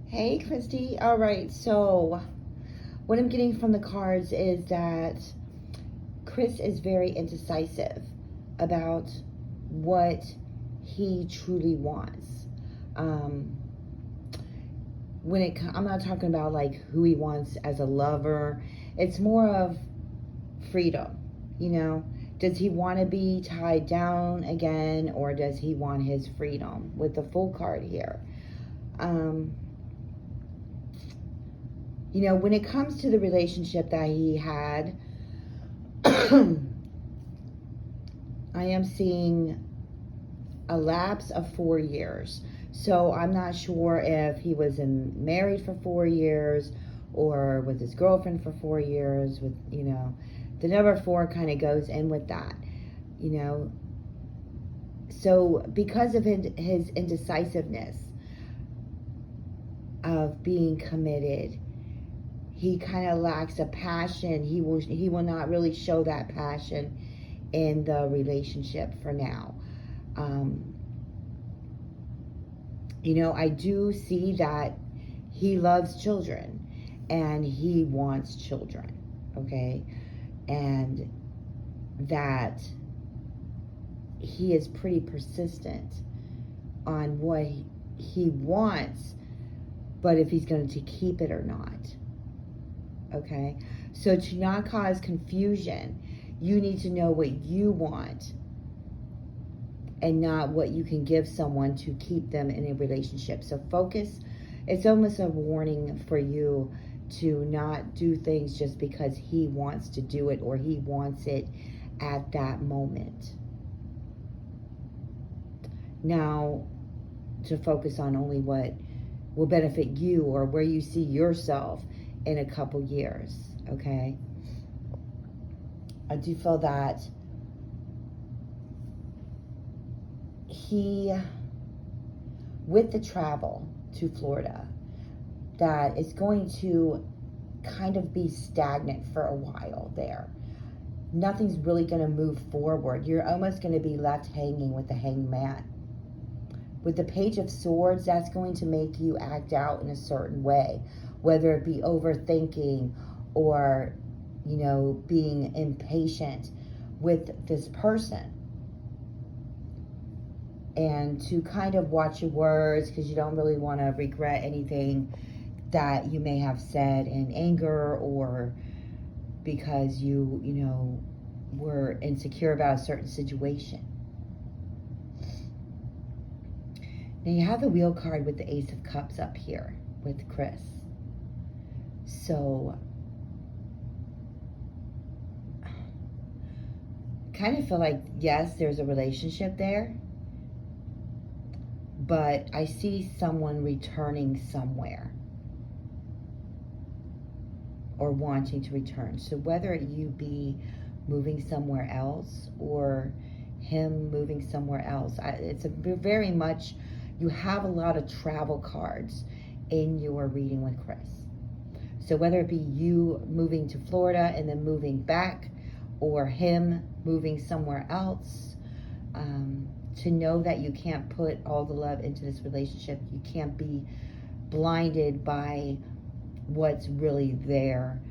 Hey, Christy. All right, so what I'm getting from the cards is that Chris is very indecisive about what he truly wants. Um, I'm not talking about like who he wants as a lover. It's more of freedom, you know. Does he want to be tied down again, or does he want his freedom? With the full card here. Um, when it comes to the relationship that he had, I am seeing a lapse of 4 years. So I'm not sure if he was married for 4 years or with his girlfriend for 4 years. The number four kind of goes in with that, you know. So because of his indecisiveness of being committed, he kind of lacks a passion. He will not really show that passion in the relationship for now. I do see that he loves children and he wants children, okay? And that he is pretty persistent on what he wants, but if he's going to keep it or not. Okay, so to not cause confusion, you need to know what you want and not what you can give someone to keep them in a relationship. So focus. It's almost a warning for you to not do things just because he wants to do it or he wants it at that moment. Now, to focus on only what will benefit you or where you see yourself in a couple years, okay? I do feel that he, with the travel to Florida, that is going to kind of be stagnant for a while there. Nothing's really going to move forward. You're almost going to be left hanging with the hanged man. With the Page of Swords, that's going to make you act out in a certain way, whether it be overthinking or, being impatient with this person. And to kind of watch your words because you don't really want to regret anything that you may have said in anger or because you were insecure about a certain situation. Now you have the Wheel card with the Ace of Cups up here with Chris. So, kind of feel like, yes, there's a relationship there, but I see someone returning somewhere or wanting to return. So whether you be moving somewhere else or him moving somewhere else, it's a very much, you have a lot of travel cards in your reading with Chris. So whether it be you moving to Florida and then moving back or him moving somewhere else, to know that you can't put all the love into this relationship. You can't be blinded by what's really there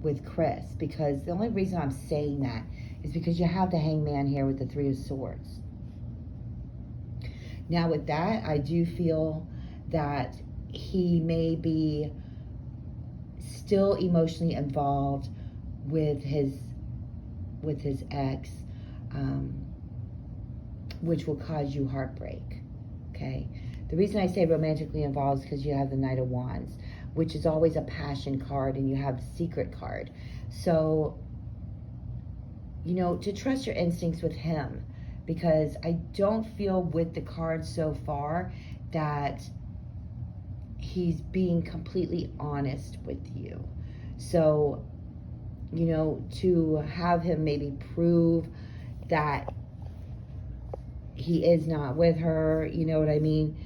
with Chris, because the only reason I'm saying that is because you have the Hangman here with the Three of Swords. Now with that, I do feel that he may be still emotionally involved with his ex, which will cause you heartbreak, okay? The reason I say romantically involved is because you have the Knight of Wands, which is always a passion card, and you have the Secret card. So, to trust your instincts with him, because I don't feel with the cards so far that he's being completely honest with you. So, to have him maybe prove that he is not with her, you know what I mean?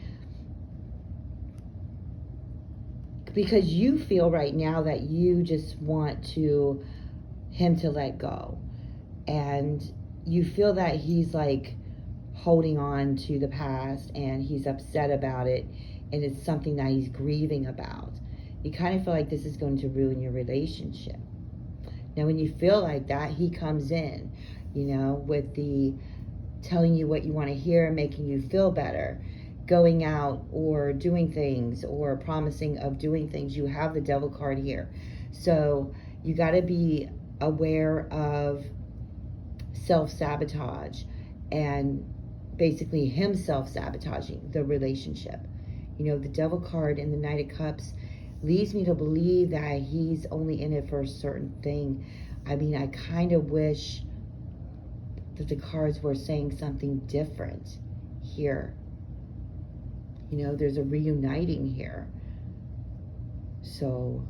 Because you feel right now that you just want him to let go. And you feel that he's like holding on to the past and he's upset about it. and it's something that he's grieving about. You kind of feel like this is going to ruin your relationship. Now, when you feel like that, he comes in, with the telling you what you want to hear, making you feel better, going out or doing things or promising of doing things. You have the Devil card here. So you got to be aware of self-sabotage and basically him self-sabotaging the relationship. The Devil card in the Knight of Cups leads me to believe that he's only in it for a certain thing. I mean, I kind of wish that the cards were saying something different here. There's a reuniting here. So,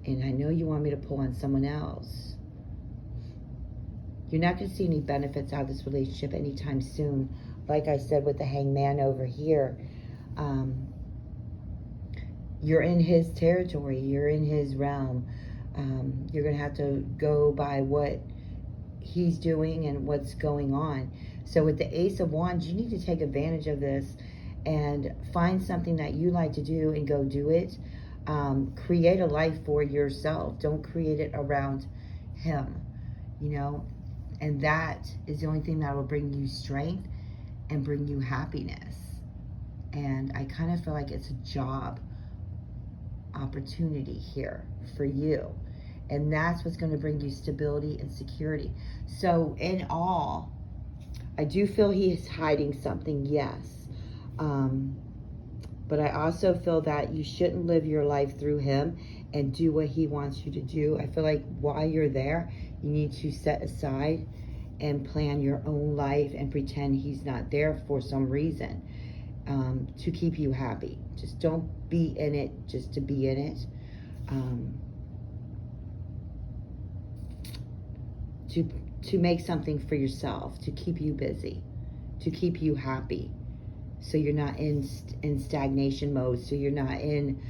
and I know you want me to pull on someone else. You're not going to see any benefits out of this relationship anytime soon. Like I said with the Hangman over here, you're in his territory. You're in his realm. You're going to have to go by what he's doing and what's going on. So with the Ace of Wands, you need to take advantage of this and find something that you like to do and go do it. Create a life for yourself. Don't create it around him, and that is the only thing that will bring you strength and bring you happiness. And I kind of feel like it's a job opportunity here for you. And that's what's going to bring you stability and security. So in all, I do feel he is hiding something, yes. But I also feel that you shouldn't live your life through him and do what he wants you to do. I feel like while you're there, you need to set aside and plan your own life and pretend he's not there for some reason, to keep you happy. Just don't be in it just to be in it. To make something for yourself, to keep you busy, to keep you happy, so you're not in stagnation mode, so you're not in,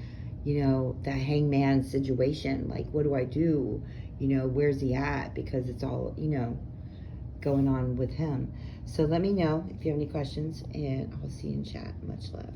the hangman situation, like, what do I do? Where's he at? Because it's all, going on with him. So let me know if you have any questions, and I'll see you in chat. Much love.